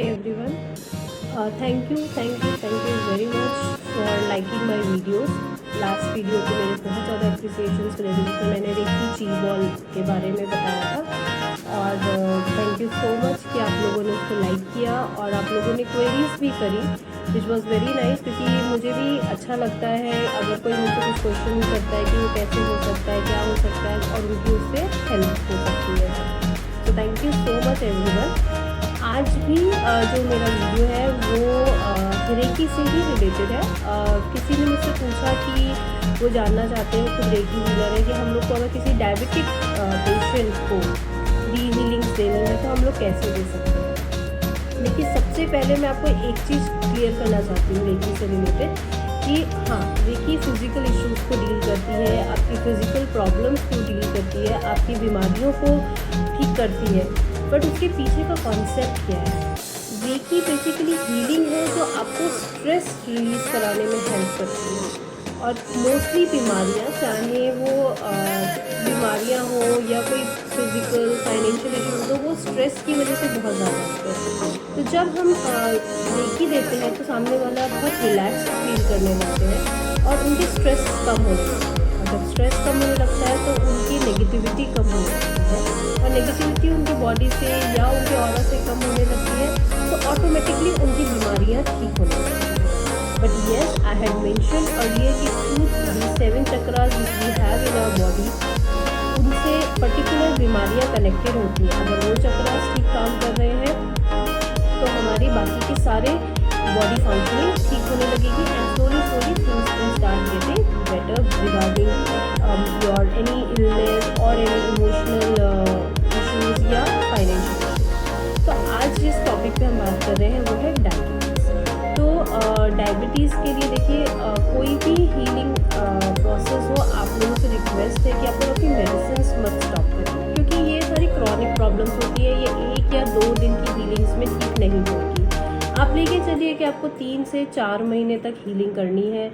Hi everyone. Thank you very much for liking my videos. Last video पे मेरे बहुत ज़्यादा अप्रिसिएशंस मिले थे जिसमें मैंने रेकी ची बॉल के बारे में बताया था और थैंक यू सो मच कि आप लोगों ने उसको लाइक किया और आप लोगों ने क्वेरीज भी करी विच वॉज़ वेरी नाइस, क्योंकि मुझे भी अच्छा लगता है अगर कोई मुझसे कुछ क्वेश्चन करता है कि वो कैसे हो सकता है, क्या हो सकता है और उनकी उससे हेल्प हो सकती है। तो thank you so much everyone. आज भी जो मेरा वीडियो है वो रेकी से ही रिलेटेड है। किसी ने मुझसे पूछा कि वो जानना चाहते हैं, खुद रेकी हीलर है, कि हम लोग को अगर किसी डायबिटिक पेशेंट को डी हीलिंग्स देनी है तो हम लोग कैसे दे सकते हैं। लेकिन सबसे पहले मैं आपको एक चीज़ क्लियर करना चाहती हूँ रेकी से रिलेटेड कि हाँ, रेकी फिज़िकल इश्यूज़ को डील करती है, आपकी फिज़िकल प्रॉब्लम्स को डील करती है, आपकी बीमारियों को ठीक करती है, बट उसके पीछे का कॉन्सेप्ट क्या है। रेकी बेसिकली हीलिंग है जो आपको स्ट्रेस रिलीज़ कराने में हेल्प करती है और मोस्टली बीमारियाँ, चाहे वो बीमारियाँ हो या कोई फिज़िकल फाइनेंशियल इश्यूज हो, वो स्ट्रेस की वजह से बहुत ज़्यादा होते हैं। तो जब हम रेकी देते हैं तो सामने वाला बहुत रिलैक्स फील करने लगते हैं और उनके स्ट्रेस कम होने लगते हैं। और जब स्ट्रेस कम होने लगता है तो उनकी नेगेटिविटी कम होने लगती है और नेगेटिविटी उनकी बॉडी से या उनके ऑरा से कम होने लगती है तो ऑटोमेटिकली उनकी बीमारियाँ ठीक होने लगती हैं। But yes, I had mention earlier कि 7 chakras which we have in our body, उनसे पर्टिकुलर बीमारियाँ कनेक्टेड होती हैं। अगर वो चक्रास ठीक काम कर रहे हैं तो हमारी बाकी के सारे बॉडी फंक्शनिंग ठीक होने लगेगी and slowly things will start getting better regarding your any illness और एनी इमोशनल इश्यूज या फाइनेंशियल इश्यूज। तो आज जिस टॉपिक पे हम बात कर रहे हैं वो है डायबिटीज़। तो डायबिटीज़ के लिए देखिए, कोई भी हीलिंग प्रोसेस हो, आप लोगों से रिक्वेस्ट है कि आप लोग अपनी मेडिसिन मत स्टॉप करें, क्योंकि ये सारी क्रॉनिक प्रॉब्लम्स होती है, ये 1 या 2 दिन की हीलिंग्स में ठीक नहीं होगी। आप लेके चलिए कि आपको 3 से 4 महीने तक हीलिंग करनी है।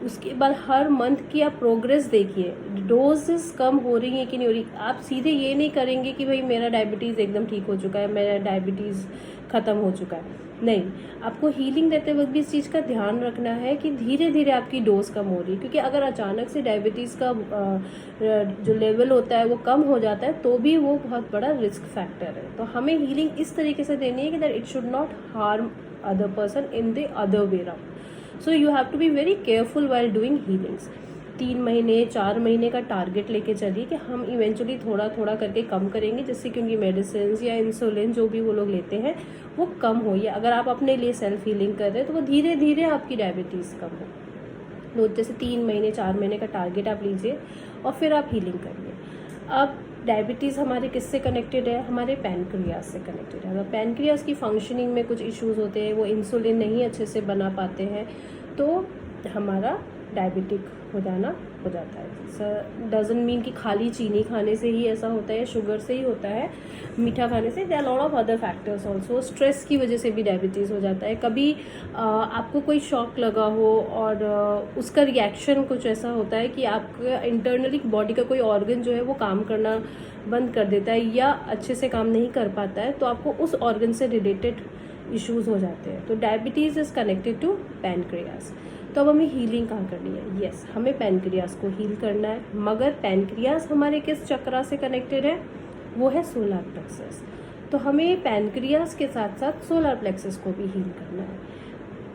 उसके बाद हर मंथ की आप प्रोग्रेस देखिए, डोजेस कम हो रही है कि नहीं हो रही। आप सीधे ये नहीं करेंगे कि भाई मेरा डायबिटीज़ एकदम ठीक हो चुका है, मेरा डायबिटीज़ ख़त्म हो चुका है। नहीं, आपको हीलिंग देते वक्त भी इस चीज़ का ध्यान रखना है कि धीरे धीरे आपकी डोज कम हो रही है, क्योंकि अगर अचानक से डायबिटीज़ का जो लेवल होता है वो कम हो जाता है तो भी वो बहुत बड़ा रिस्क फैक्टर है। तो हमें हीलिंग इस तरीके से देनी है कि that it should not harm other person in the other way round. So you have to be very careful while doing healings. 3 महीने 4 महीने का टारगेट लेके चलिए कि हम इवेंचुअली थोड़ा थोड़ा करके कम करेंगे, जिससे कि उनकी मेडिसिन या इंसुलिन जो भी वो लोग लेते हैं वो कम हो। या अगर आप अपने लिए सेल्फ हीलिंग कर रहे हैं तो वो धीरे धीरे आपकी डायबिटीज़ कम हो। तो जैसे 3 महीने 4 महीने का टारगेट आप लीजिए और फिर आप हीलिंग करिए। अब डायबिटीज़ हमारे किससे कनेक्टेड है? हमारे पैनक्रियाज से कनेक्टेड है। अगर पैनक्रियाज की फंक्शनिंग में कुछ इश्यूज़ होते हैं, वो इंसुलिन नहीं अच्छे से बना पाते हैं, तो हमारा डायबिटिक हो जाता है। डजंट मीन कि खाली चीनी खाने से ही ऐसा होता है, शुगर से ही होता है, मीठा खाने से। There are lot of other factors also. Stress की वजह से भी डायबिटीज़ हो जाता है। कभी आपको कोई शॉक लगा हो और उसका रिएक्शन कुछ ऐसा होता है कि आपका इंटरनली बॉडी का कोई ऑर्गन जो है वो काम करना बंद कर देता है या अच्छे से काम नहीं कर पाता है, तो आपको उस ऑर्गन से रिलेटेड इश्यूज हो जाते हैं। तो diabetes is connected to pancreas. तो अब हमें हीलिंग कहाँ करनी है? यस, हमें पैनक्रियाज को हील करना है, मगर पैनक्रियाज हमारे किस चक्रा से कनेक्टेड है? वो है सोलर प्लेक्सस। तो हमें पैनक्रियाज के साथ साथ सोलर प्लेक्सस को भी हील करना है।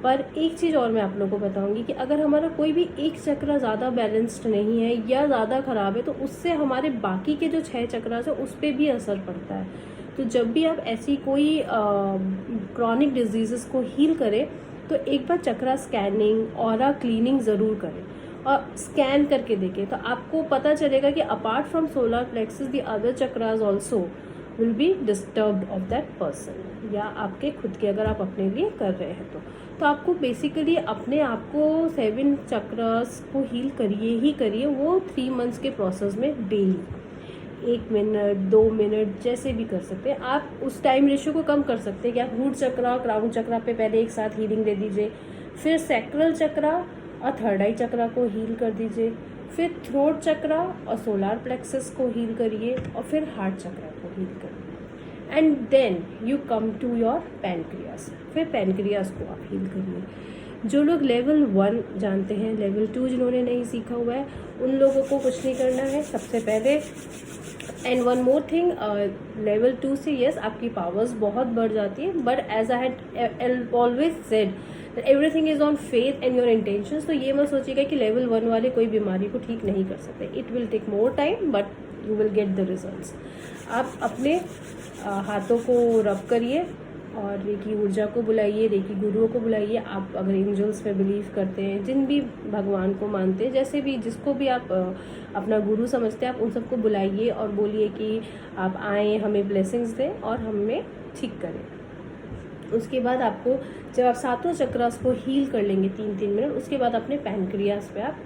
पर एक चीज़ और मैं आप लोगों को बताऊंगी कि अगर हमारा कोई भी एक चक्रा ज़्यादा बैलेंस्ड नहीं है या ज़्यादा ख़राब है तो उससे हमारे बाकी के जो 6 चक्रास है उस पर भी असर पड़ता है। तो जब भी आप ऐसी कोई क्रॉनिक डिजीज़ को हील करें तो एक बार चक्रा स्कैनिंग ऑरा क्लीनिंग ज़रूर करें और स्कैन करके देखें, तो आपको पता चलेगा कि apart from solar plexus the other chakras also will be disturbed of that person, या आपके खुद के अगर आप अपने लिए कर रहे हैं तो आपको बेसिकली अपने आप को 7 चक्रास को हील करिए ही करिए, वो 3 मंथ्स के प्रोसेस में डेली 1 मिनट 2 मिनट जैसे भी कर सकते हैं। आप उस टाइम रेशियो को कम कर सकते हैं कि आप रूट चक्रा और क्राउन चक्रा पे पहले एक साथ हीलिंग दे दीजिए, फिर सैक्रल चक्रा और थर्ड आई चक्रा को हील कर दीजिए, फिर थ्रोट चक्रा और सोलर प्लेक्सस को हील करिए और फिर हार्ट चक्रा को हील करिए। And then you come to your pancreas. फिर पैनक्रियास को आप हील करिए। जो लोग लेवल 1 जानते हैं, लेवल 2 जिन्होंने नहीं सीखा हुआ है, उन लोगों को कुछ नहीं करना है। सबसे पहले and one more thing, level 2 से यस आपकी पावर्स बहुत बढ़ जाती है, but as I had always said everything is on faith and your intentions. तो ये मत सोचिएगा कि लेवल 1 वाले कोई बीमारी को ठीक नहीं कर सकते। It will take more time but you will get the results. आप अपने हाथों को रब करिए और रेकी ऊर्जा को बुलाइए, रेकी गुरुओं को बुलाइए। आप अगर एंजल्स पे बिलीव करते हैं, जिन भी भगवान को मानते हैं, जैसे भी जिसको भी आप अपना गुरु समझते हैं, आप उन सबको बुलाइए और बोलिए कि आप आएँ, हमें ब्लेसिंग्स दें और हमें ठीक करें। उसके बाद आपको जब आप सातों चक्रास को हील कर लेंगे 3-3 मिनट, उसके बाद अपने पैनक्रियास पे आप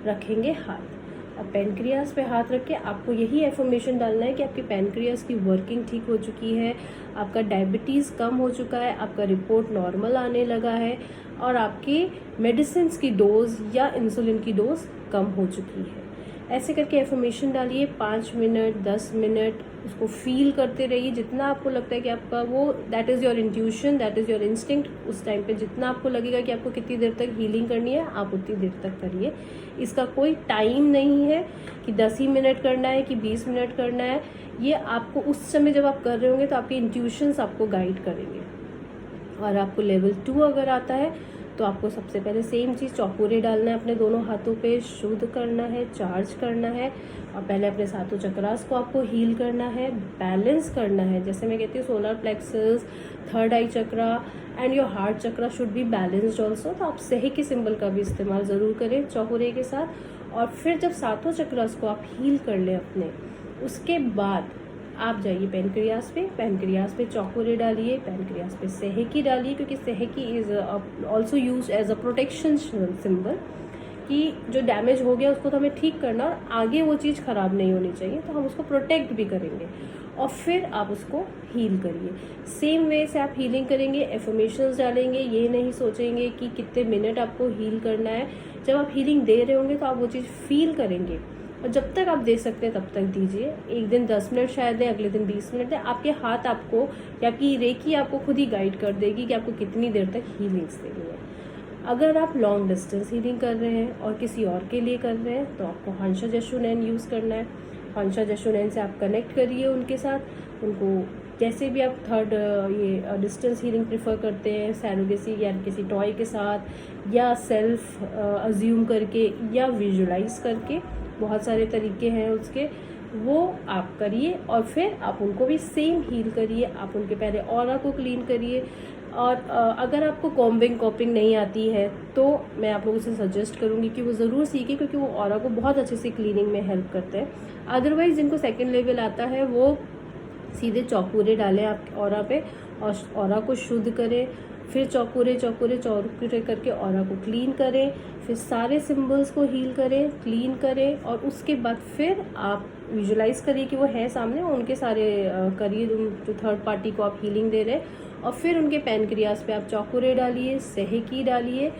रखेंगे हाथ। और पैनक्रियास पे हाथ रख के आपको यही एफर्मेशन डालना है कि आपकी पैनक्रियास की वर्किंग ठीक हो चुकी है, आपका डायबिटीज़ कम हो चुका है, आपका रिपोर्ट नॉर्मल आने लगा है और आपकी मेडिसिन की डोज या इंसुलिन की डोज कम हो चुकी है। ऐसे करके एफर्मेशन डालिए 5 मिनट 10 मिनट, उसको फील करते रहिए। जितना आपको लगता है कि आपका वो that is your intuition, that is your instinct, उस टाइम पे जितना आपको लगेगा कि आपको कितनी देर तक हीलिंग करनी है, आप उतनी देर तक करिए। इसका कोई टाइम नहीं है कि 10 ही मिनट करना है कि 20 मिनट करना है। ये आपको उस समय जब आप कर रहे होंगे तो आपके इंट्यूशंस आपको गाइड करेंगे। और आपको लेवल 2 अगर आता है तो आपको सबसे पहले सेम चीज़ चौकोरे डालना है अपने दोनों हाथों पे, शुद्ध करना है, चार्ज करना है और पहले अपने सातों चक्रास को आपको हील करना है, बैलेंस करना है। जैसे मैं कहती हूँ solar plexus, third I chakra and your heart chakra should be balanced also. तो आप सही के सिंबल का भी इस्तेमाल ज़रूर करें चौकोरे के साथ। और फिर जब सातों चक्रास को आप हील कर लें अपने, उसके बाद आप जाइए पैनक्रियास पे चौकोरे डालिए, पैनक्रियास पे सेहकी डालिए, क्योंकि सेहकी is also use as a protection symbol कि जो डैमेज हो गया उसको तो हमें ठीक करना और आगे वो चीज़ ख़राब नहीं होनी चाहिए, तो हम उसको प्रोटेक्ट भी करेंगे। और फिर आप उसको हील करिए। सेम वे से आप हीलिंग करेंगे, एफर्मेशंस डालेंगे। ये नहीं सोचेंगे कि कितने मिनट आपको हील करना है। जब आप हीलिंग दे रहे होंगे तो आप वो चीज़ फील करेंगे और जब तक आप दे सकते हैं तब तक दीजिए। एक दिन 10 मिनट शायद दें, अगले दिन 20 मिनट दें। आपके हाथ आपको या आपकी रेकी आपको खुद ही गाइड कर देगी कि आपको कितनी देर तक हीलिंग्स देनी है। अगर आप लॉन्ग डिस्टेंस हीलिंग कर रहे हैं और किसी और के लिए कर रहे हैं तो आपको हंशा जशुनैन यूज़ करना है। हंशा जशुनैन से आप कनेक्ट करिए उनके साथ, उनको जैसे भी आप थर्ड ये डिस्टेंस हीलिंग प्रेफर करते हैं, सैरोगेसी या किसी टॉय के साथ या सेल्फ अज्यूम करके या विजुलाइज करके, बहुत सारे तरीके हैं उसके, वो आप करिए। और फिर आप उनको भी सेम हील करिए। आप उनके पहले ऑरा को क्लीन करिए। और अगर आपको कॉपिंग नहीं आती है तो मैं आप लोगों से सजेस्ट करूँगी कि वो ज़रूर सीखें, क्योंकि वो ऑरा को बहुत अच्छे से क्लीनिंग में हेल्प करते हैं। अदरवाइज़ जिनको सेकेंड लेवल आता है वो सीधे चौकोरे डालें आप ऑरा पे और ऑरा को शुद्ध करें। फिर चौकोरे करके ऑरा को क्लीन करें। फिर सारे सिंबल्स को हील करें, क्लीन करें और उसके बाद फिर आप विजुलाइज करिए कि वो है सामने, उनके सारे करिए जो थर्ड पार्टी को आप हीलिंग दे रहे हैं। और फिर उनके पैनक्रियास पे आप चौकोरे डालिए, सेहकी डालिए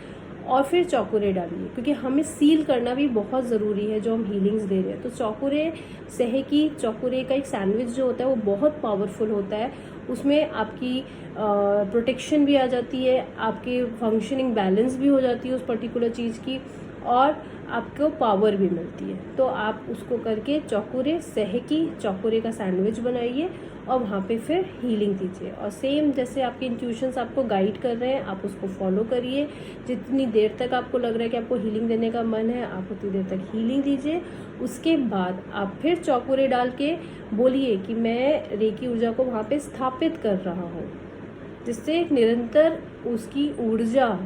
और फिर चौकोरे डालिए, क्योंकि हमें सील करना भी बहुत ज़रूरी है जो हम हीलिंग्स दे रहे हैं। तो चौकोरे सेहकी चौकोरे का एक सैंडविच जो होता है वो बहुत पावरफुल होता है। उसमें आपकी प्रोटेक्शन भी आ जाती है, आपकी फंक्शनिंग बैलेंस भी हो जाती है उस पर्टिकुलर चीज़ की, और आपको पावर भी मिलती है। तो आप उसको करके चौकोरे सेहकी चौकोरे का सैंडविच बनाइए और वहाँ पे फिर हीलिंग दीजिए। और सेम जैसे आपके इंट्यूशंस आपको गाइड कर रहे हैं, आप उसको फॉलो करिए। जितनी देर तक आपको लग रहा है कि आपको हीलिंग देने का मन है, आप उतनी देर तक हीलिंग दीजिए। उसके बाद आप फिर चौकोरे डाल के बोलिए कि मैं रेकी ऊर्जा को वहाँ पे स्थापित कर रहा हूँ, जिससे निरंतर उसकी ऊर्जा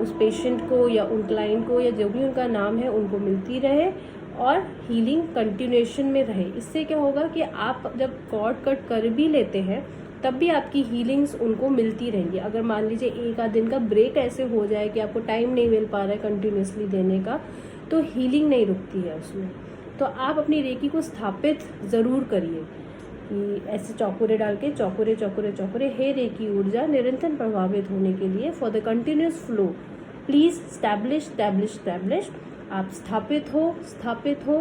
उस पेशेंट को या उन क्लाइंट को या जो भी उनका नाम है उनको मिलती रहे और हीलिंग कंटिन्यूएशन में रहे। इससे क्या होगा कि आप जब कॉर्ड कट कर भी लेते हैं तब भी आपकी हीलिंग्स उनको मिलती रहेंगी। अगर मान लीजिए एक आध दिन का ब्रेक ऐसे हो जाए कि आपको टाइम नहीं मिल पा रहा है कंटिन्यूसली देने का, तो हीलिंग नहीं रुकती है उसमें। तो आप अपनी रेकी को स्थापित ज़रूर करिए कि ऐसे चौकोरे डाल के चौकोरे हे रेकी ऊर्जा निरंतर प्रभावित होने के लिए for the continuous flow please establish. आप स्थापित हो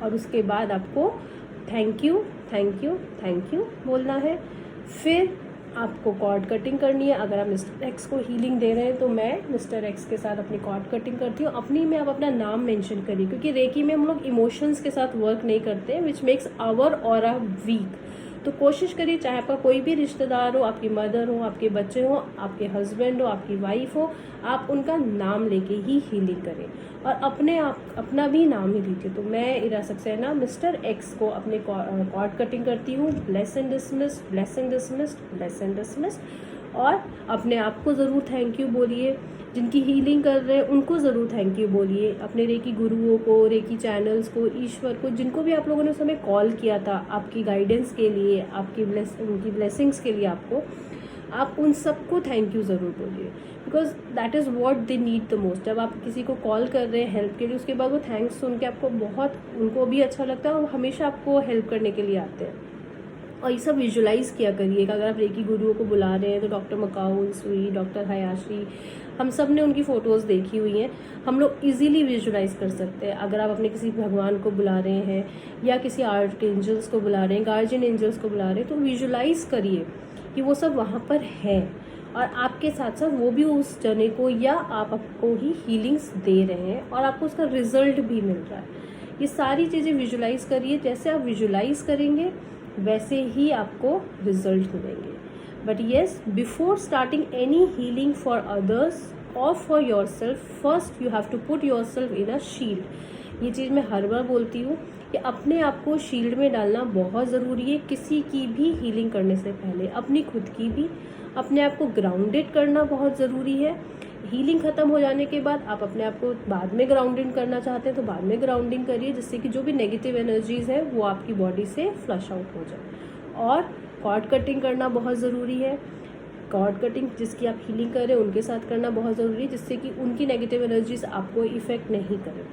और उसके बाद आपको thank you thank you thank you बोलना है। फिर आपको कॉर्ड कटिंग करनी है। अगर आप मिस्टर एक्स को हीलिंग दे रहे हैं तो मैं मिस्टर एक्स के साथ अपनी कॉर्ड कटिंग करती हूँ। अपनी में आप अपना नाम मेंशन करिए, क्योंकि रेकी में हम लोग इमोशंस के साथ वर्क नहीं करते, which makes our aura weak. तो कोशिश करिए, चाहे आपका कोई भी रिश्तेदार हो, आपकी मदर हो, आपके बच्चे हो, आपके हस्बैंड हो, आपकी वाइफ हो, आप उनका नाम लेके ही हीलिंग करें और अपने आप अपना भी नाम ही लीजिए। तो मैं इरा सक्सेना मिस्टर एक्स को अपने कॉर्ड कटिंग करती हूँ। Bless and dismissed, bless and dismissed, bless and dismissed. और अपने आप को ज़रूर थैंक यू बोलिए। जिनकी हीलिंग कर रहे हैं उनको ज़रूर थैंक यू बोलिए। अपने रेकी गुरुओं को, रेकी चैनल्स को, ईश्वर को, जिनको भी आप लोगों ने उस समय कॉल किया था आपकी गाइडेंस के लिए, आपकी उनकी ब्लेसिंग्स के लिए, आप उन सबको थैंक यू ज़रूर बोलिए, because that is what they need the most. जब आप किसी को कॉल कर रहे हैं हेल्प के लिए, उसके बाद वो थैंक्स सुन के आपको बहुत, उनको भी अच्छा लगता है और हमेशा आपको हेल्प करने के लिए आते हैं। और ये सब विजुलाइज किया करिएगा। अगर आप रेकी गुरुओं को बुला रहे हैं तो डॉक्टर मकाउल सुई, डॉक्टर हयाशी, हम सब ने उनकी फ़ोटोज़ देखी हुई हैं, हम लोग इजीली विजुलाइज कर सकते हैं। अगर आप अपने किसी भगवान को बुला रहे हैं या किसी आर्ट एंजल्स को बुला रहे हैं, गार्जियन एंजल्स को बुला रहे हैं, तो विजुलाइज करिए कि वो सब वहाँ पर है और आपके साथ साथ वो भी उस जने को या आपको ही हीलिंग्स दे रहे हैं और आपको उसका रिजल्ट भी मिल रहा है। ये सारी चीज़ें विजुलाइज करिए। जैसे आप विजुलाइज करेंगे वैसे ही आपको रिजल्ट मिलेंगे। But yes, before starting any healing for others और for yourself, first you have to put yourself in a shield. ये चीज़ मैं हर बार बोलती हूँ कि अपने आप को शील्ड में डालना बहुत ज़रूरी है। किसी की भी हीलिंग करने से पहले अपनी खुद की भी, अपने आप को ग्राउंडेड करना बहुत ज़रूरी है। हीलिंग ख़त्म हो जाने के बाद आप अपने आप को बाद में ग्राउंडिंग करना चाहते हैं तो बाद में ग्राउंडिंग करिए, जिससे कि जो भी नेगेटिव एनर्जीज़ है वो आपकी बॉडी से फ्लश आउट हो जाए। और कॉर्ड कटिंग करना बहुत ज़रूरी है। कॉर्ड कटिंग जिसकी आप हीलिंग कर रहे हैं उनके साथ करना बहुत ज़रूरी है, जिससे कि उनकी नेगेटिव एनर्जीज आपको इफ़ेक्ट नहीं करें।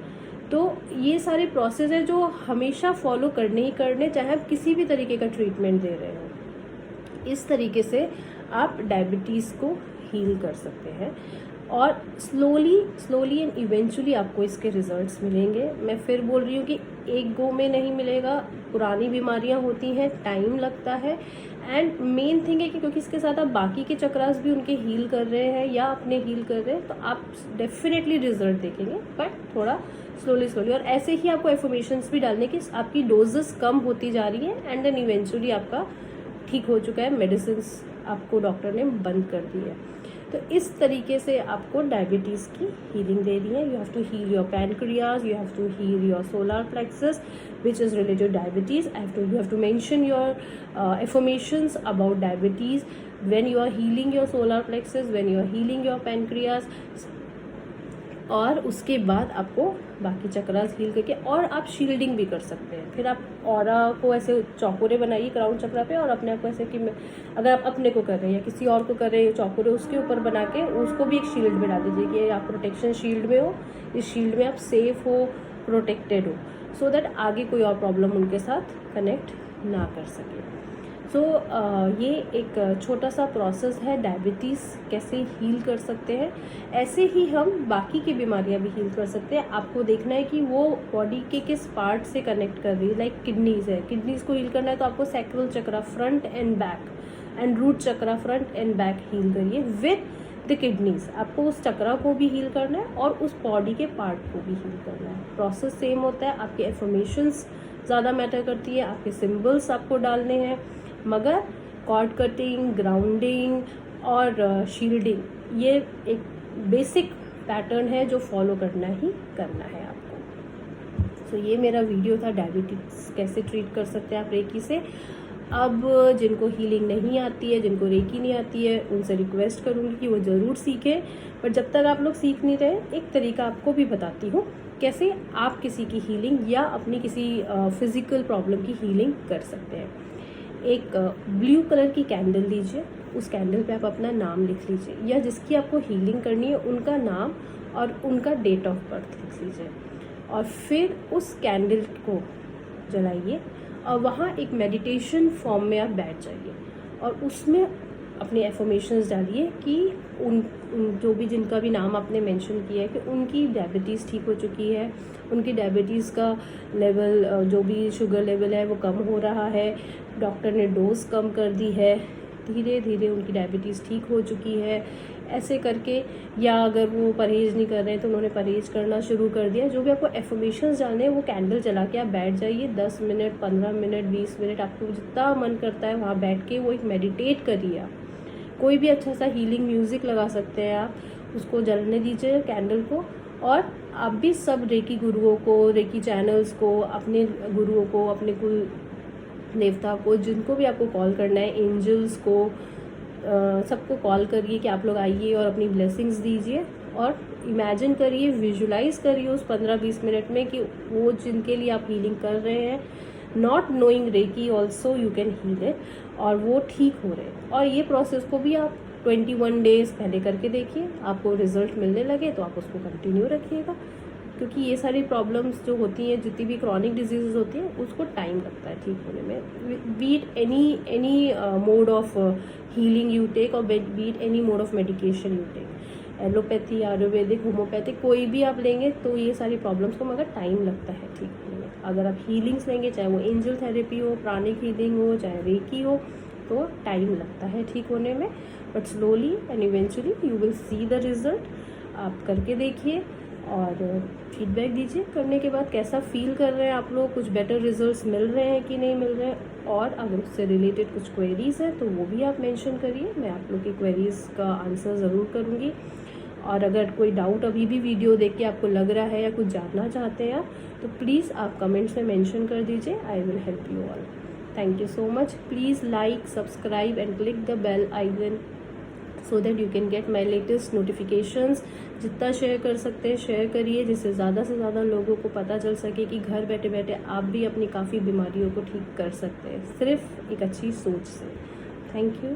तो ये सारे प्रोसेस है जो हमेशा फॉलो करने ही करने, चाहे आप किसी भी तरीके का ट्रीटमेंट दे रहे हो। इस तरीके से आप डायबिटीज़ को हील कर सकते हैं और स्लोली एंड इवेंचुअली आपको इसके रिजल्ट्स मिलेंगे। मैं फिर बोल रही हूँ कि एक गो में नहीं मिलेगा। पुरानी बीमारियाँ होती हैं, टाइम लगता है। एंड मेन थिंग है कि क्योंकि इसके साथ आप बाकी के चक्रास भी उनके हील कर रहे हैं या अपने हील कर रहे हैं, तो आप डेफिनेटली रिजल्ट देखेंगे, बट थोड़ा स्लोली। और ऐसे ही आपको एफर्मेशंस भी डालने की, आपकी डोजेस कम होती जा रही है एंड देन इवेंचुअली आपका ठीक हो चुका है। मेडिसिन आपको डॉक्टर ने बंद कर दी है। तो इस तरीके से आपको डायबिटीज़ की हीलिंग दे दी है। You have to heal your pancreas, you have to heal your solar plexus which is related to diabetes. You have to mention your affirmations about diabetes when you are healing your solar plexus, when you are healing your pancreas. और उसके बाद आपको बाकी chakras heal करके, और आप shielding भी कर सकते हैं। फिर आप ऑरा को ऐसे चौकोरे बनाइए क्राउन चक्रा पे, और अपने आप को ऐसे कि अगर आप अपने को कर रहे हैं या किसी और को कर रहे हैं चौकोरे, उसके ऊपर बना के उसको भी एक शील्ड में डाल दीजिए कि आप प्रोटेक्शन शील्ड में हो। इस शील्ड में आप सेफ हो, प्रोटेक्टेड हो, सो दैट आगे कोई और प्रॉब्लम उनके साथ कनेक्ट ना कर सके। सो ये एक छोटा सा प्रोसेस है, डायबिटीज़ कैसे हील कर सकते हैं। ऐसे ही हम बाकी की बीमारियां भी हील कर सकते हैं। आपको देखना है कि वो बॉडी के किस पार्ट से कनेक्ट कर रही है। लाइक किडनीज़ है, किडनीज़ को हील करना है तो आपको sacral chakra front and back and root chakra front and back heal करिए विद द किडनीज। आपको उस चक्रा को भी हील करना है और उस बॉडी के पार्ट को भी हील करना है। प्रोसेस सेम होता है। आपके एफर्मेशंस ज़्यादा मैटर करती है, आपके सिम्बल्स आपको डालने हैं, मगर कॉर्ड कटिंग, ग्राउंडिंग और शील्डिंग ये एक बेसिक पैटर्न है जो फॉलो करना ही करना है आपको। सो ये मेरा वीडियो था, डायबिटीज़ कैसे ट्रीट कर सकते हैं आप रेकी से। अब जिनको हीलिंग नहीं आती है, जिनको रेकी नहीं आती है, उनसे रिक्वेस्ट करूँगी कि वो ज़रूर सीखें। पर जब तक आप लोग सीख नहीं रहे, एक तरीका आपको भी बताती हूँ कैसे आप किसी की हीलिंग या अपनी किसी फिज़िकल प्रॉब्लम की हीलिंग कर सकते हैं। एक ब्लू कलर की कैंडल लीजिए, उस कैंडल पे आप अपना नाम लिख लीजिए, या जिसकी आपको हीलिंग करनी है उनका नाम और उनका डेट ऑफ बर्थ लिख लीजिए, और फिर उस कैंडल को जलाइए और वहाँ एक मेडिटेशन फॉर्म में आप बैठ जाइए और उसमें अपने एफर्मेशंस डालिए कि उन जो भी जिनका भी नाम आपने मेंशन किया है कि उनकी डायबिटीज़ ठीक हो चुकी है, उनकी डायबिटीज़ का लेवल जो भी शुगर लेवल है वो कम हो रहा है, डॉक्टर ने डोज कम कर दी है, धीरे धीरे उनकी डायबिटीज़ ठीक हो चुकी है, ऐसे करके। या अगर वो परहेज़ नहीं कर रहे हैं तो उन्होंने परहेज़ करना शुरू कर दिया। जो भी आपको एफर्मेशंस डालने हैं वो कैंडल जला के आप बैठ जाइए, 10 मिनट, 15 मिनट, 20 मिनट, आपको जितना मन करता है वहाँ बैठ के वो एक मेडिटेट करिए। आप कोई भी अच्छा सा हीलिंग म्यूज़िक लगा सकते हैं, आप उसको जलने दीजिए कैंडल को। और आप भी सब रेकी गुरुओं को, रेकी चैनल्स को, अपने गुरुओं को, अपने कुल देवता को, जिनको भी आपको कॉल करना है, एंजल्स को, सबको कॉल करिए कि आप लोग आइए और अपनी ब्लेसिंग्स दीजिए। और इमेजिन करिए, विजुलाइज करिए उस 15-20 मिनट में कि वो जिनके लिए आप हीलिंग कर रहे हैं, not knowing Reiki also you can heal it, और वो ठीक हो रहे हैं। और ये प्रोसेस को भी आप 21 डेज़ पहले करके देखिए, आपको रिजल्ट मिलने लगे तो आप उसको कंटिन्यू रखिएगा। क्योंकि ये सारी प्रॉब्लम्स जो होती हैं, जितनी भी क्रॉनिक डिजीज़ होती हैं, उसको टाइम लगता है ठीक होने में। Be it any mode of healing you take, और be it any mode of medication you take, allopathy, ayurvedic, homeopathic, कोई भी आप लेंगे तो ये सारी प्रॉब्लम्स को मगर टाइम लगता है ठीक होने में। अगर आप हीलिंग्स लेंगे, चाहे वो एंजल थेरेपी हो, प्राणिक हीलिंग हो, चाहे रेकी हो, तो टाइम लगता है ठीक होने में। But slowly and eventually you will see the result. आप करके देखिए और फीडबैक दीजिए करने के बाद कैसा फील कर रहे हैं आप लोग, कुछ बेटर रिजल्ट्स मिल रहे हैं कि नहीं मिल रहे हैं। और अगर उससे रिलेटेड कुछ क्वेरीज़ हैं तो वो भी आप मेंशन करिए, मैं आप लोग की क्वेरीज़ का आंसर ज़रूर करूँगी। और अगर कोई डाउट अभी भी वीडियो देख के आपको लग रहा है या कुछ जानना चाहते हैं आप, तो प्लीज़ आप कमेंट्स में मेंशन कर दीजिए, I will help you all. Thank you so much. Please like, subscribe and click the bell icon so that you can get my latest notifications. जितना शेयर कर सकते हैं शेयर करिए, जिससे ज़्यादा से ज़्यादा लोगों को पता चल सके कि घर बैठे बैठे आप भी अपनी काफ़ी बीमारियों को ठीक कर सकते हैं, सिर्फ एक अच्छी सोच से। Thank you.